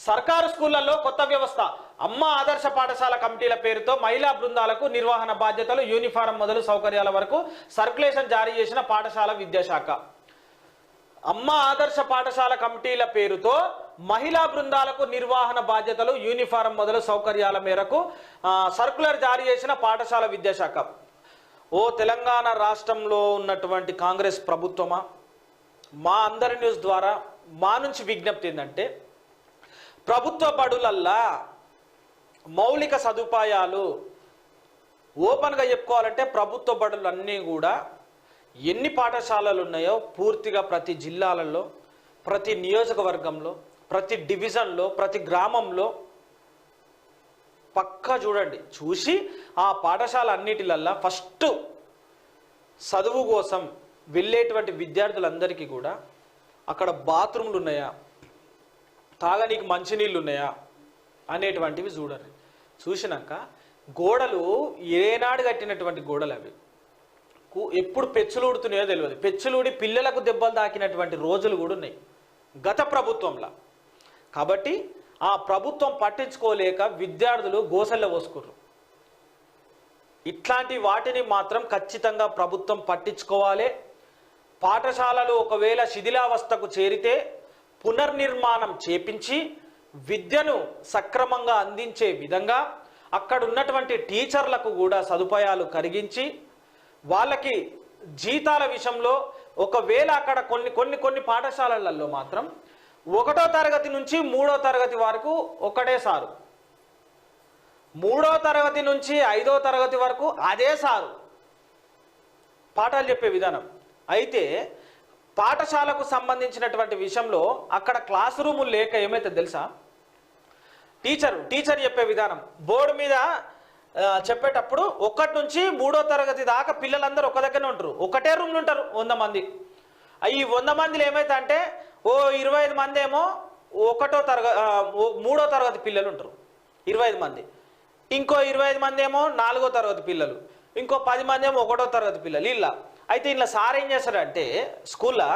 సర్కారు స్కూళ్లలో కొత్త వ్యవస్థ. అమ్మ ఆదర్శ పాఠశాల కమిటీల పేరుతో మహిళా బృందాలకు నిర్వహణ బాధ్యతలు, యూనిఫారం మొదలు సౌకర్యాల వరకు సర్క్యులేషన్ జారీ చేసిన పాఠశాల విద్యాశాఖ. అమ్మ ఆదర్శ పాఠశాల కమిటీల పేరుతో మహిళా బృందాలకు నిర్వహణ బాధ్యతలు, యూనిఫారం మొదలు సౌకర్యాల మేరకు సర్క్యులర్ జారీ చేసిన పాఠశాల విద్యాశాఖ. ఓ తెలంగాణ రాష్ట్రంలో ఉన్నటువంటి కాంగ్రెస్ ప్రభుత్వమా, మా అందరి న్యూస్ ద్వారా మా నుంచి విజ్ఞప్తి ఏంటంటే, ప్రభుత్వ బడులల్లా మౌలిక సదుపాయాలు ఓపెన్గా చెప్పుకోవాలంటే ప్రభుత్వ బడులన్నీ కూడా ఎన్ని పాఠశాలలు ఉన్నాయో పూర్తిగా ప్రతి జిల్లాలలో, ప్రతి నియోజకవర్గంలో, ప్రతి డివిజన్లో, ప్రతి గ్రామంలో పక్కా చూడండి. చూసి ఆ పాఠశాల అన్నిటిలల్లా ఫస్ట్ చదువు కోసం వెళ్ళేటువంటి విద్యార్థులందరికీ కూడా అక్కడ బాత్రూమ్లు ఉన్నాయా, తాగనీకి మంచినీళ్ళు ఉన్నాయా అనేటువంటివి చూడండి. చూసినాక గోడలు ఏనాడు కట్టినటువంటి గోడలు అవి ఎప్పుడు పెచ్చులుడుతున్నాయో తెలియదు. పెచ్చులుడి పిల్లలకు దెబ్బలు తాకినటువంటి రోజులు కూడా ఉన్నాయి గత ప్రభుత్వంలో. కాబట్టి ఆ ప్రభుత్వం పట్టించుకోలేక విద్యార్థులు గోసల్లో పోసుకుర్రు. ఇట్లాంటి వాటిని మాత్రం ఖచ్చితంగా ప్రభుత్వం పట్టించుకోవాలి. పాఠశాలలు ఒకవేళ శిథిలావస్థకు చేరితే పునర్నిర్మాణం చేపించి విద్యను సక్రమంగా అందించే విధంగా అక్కడ ఉన్నటువంటి టీచర్లకు కూడా సదుపాయాలు కలిగించి వాళ్ళకి జీతాల విషయంలో, ఒకవేళ అక్కడ కొన్ని పాఠశాలలలో మాత్రం 1వ తరగతి నుంచి 3వ తరగతి వరకు ఒకటే సారు, 3వ తరగతి నుంచి 5వ తరగతి వరకు అదే సారు పాఠాలు చెప్పే విధానం. అయితే పాఠశాలకు సంబంధించినటువంటి విషయంలో అక్కడ క్లాస్ రూములు లేక ఏమైతే తెలుసా, టీచర్ చెప్పే విధానం బోర్డు మీద చెప్పేటప్పుడు 1 నుంచి 3వ తరగతి దాకా పిల్లలందరూ ఒక దగ్గరనే ఉంటారు, ఒకటే రూమ్లు ఉంటారు 100 మంది. ఈ 100 మందిలో ఏమైతే అంటే ఓ 25 మంది ఏమో 3వ తరగతి పిల్లలు ఉంటారు 25 మంది, ఇంకో 25 మంది ఏమో 4వ తరగతి పిల్లలు, ఇంకో 10 మంది ఏమో 1వ తరగతి పిల్లలు ఇలా. అయితే ఇలా సార్ ఏం చేస్తాడంటే స్కూల్లో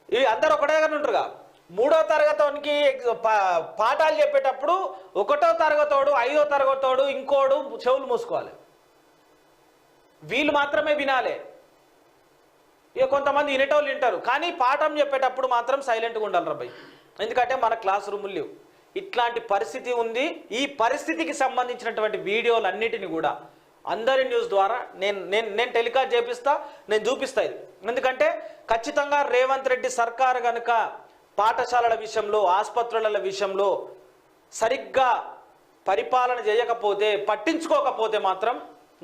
ఇవి అందరు ఒకటే దగ్గర ఉంటారుగా. 3వ తరగతికి పాఠాలు చెప్పేటప్పుడు 1వ తరగతోడు 5వ తరగతోడు ఇంకోడు చెవులు మూసుకోవాలి, వీళ్ళు మాత్రమే వినాలి. ఇక కొంతమంది వినేటోళ్ళు వింటారు, కానీ పాఠం చెప్పేటప్పుడు మాత్రం సైలెంట్గా ఉండాలి రాబాయ్, ఎందుకంటే మన క్లాస్ రూములు లేవు. ఇట్లాంటి పరిస్థితి ఉంది. ఈ పరిస్థితికి సంబంధించినటువంటి వీడియోలు అన్నిటిని కూడా అందరి న్యూస్ ద్వారా నేను టెలికాస్ట్ చేపిస్తా, నేను చూపిస్తా ఇది. ఎందుకంటే ఖచ్చితంగా రేవంత్ రెడ్డి సర్కారు కనుక పాఠశాలల విషయంలో, ఆసుపత్రుల విషయంలో సరిగ్గా పరిపాలన చేయకపోతే, పట్టించుకోకపోతే మాత్రం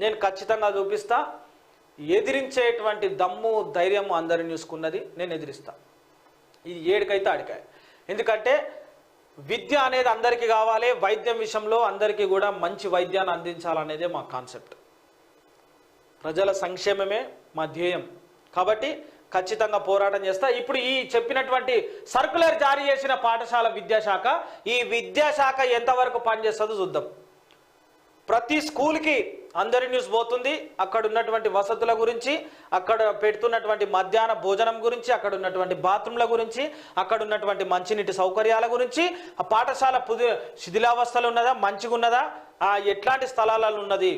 నేను ఖచ్చితంగా చూపిస్తా. ఎదిరించేటువంటి దమ్ము, ధైర్యము అందరి న్యూస్కున్నది, నేను ఎదిరిస్తా. ఇది ఏడికైతే ఆడికాయ. ఎందుకంటే విద్య అనేది అందరికీ కావాలి, వైద్యం విషయంలో అందరికీ కూడా మంచి వైద్యాన్ని అందించాలనేదే మా కాన్సెప్ట్. ప్రజల సంక్షేమమే మా ధ్యేయం. కాబట్టి ఖచ్చితంగా పోరాటం చేస్తా. ఇప్పుడు ఈ చెప్పినటువంటి సర్క్యులర్ జారీ చేసిన పాఠశాల విద్యాశాఖ, ఈ విద్యాశాఖ ఎంతవరకు పనిచేస్తుందో చూద్దాం. ప్రతి స్కూల్కి అందరి న్యూస్ పోతుంది. అక్కడ ఉన్నటువంటి వసతుల గురించి, అక్కడ పెడుతున్నటువంటి మధ్యాహ్న భోజనం గురించి, అక్కడ ఉన్నటువంటి బాత్రూమ్ల గురించి, అక్కడ ఉన్నటువంటి మంచినీటి సౌకర్యాల గురించి, ఆ పాఠశాల శిథిలావస్థలు ఉన్నదా, మంచిగా ఉన్నదా, ఎట్లాంటి స్థలాలలో ఉన్నది,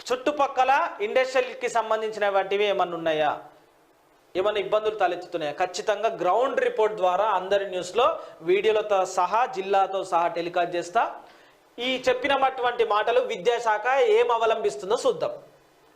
చుట్టుపక్కల ఇండస్ట్రియల్కి సంబంధించినటువంటివి ఏమన్నా ఉన్నాయా, ఏమైనా ఇబ్బందులు తలెత్తుతున్నాయా, ఖచ్చితంగా గ్రౌండ్ రిపోర్ట్ ద్వారా అందరి న్యూస్లో వీడియోలతో సహా, జిల్లాతో సహా టెలికాస్ట్ చేస్తా. ఈ చెప్పినటువంటి మాటలు విద్యాశాఖ ఏం అవలంబిస్తుందో చూద్దాం.